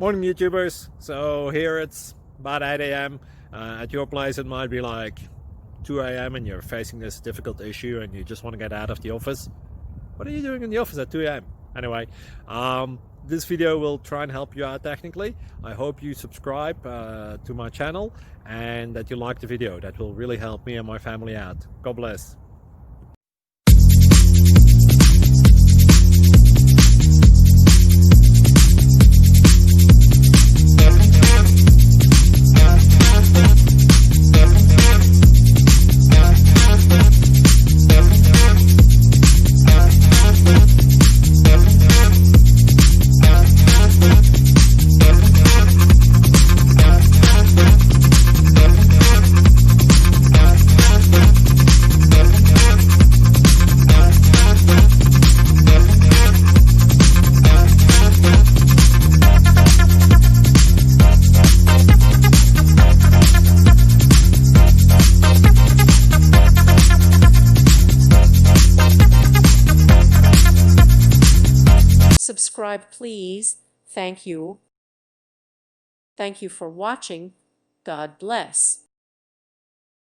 Morning YouTubers. So here it's about 8 a.m. At your place it might be like 2 a.m. and you're facing this difficult issue and you just want to get out of the office. What are you doing in the office at 2 a.m.? Anyway, this video will try and help you out technically. I hope you subscribe to my channel and that you like the video. That will really help me and my family out. God bless. Subscribe, please. Thank you. Thank you for watching. God bless.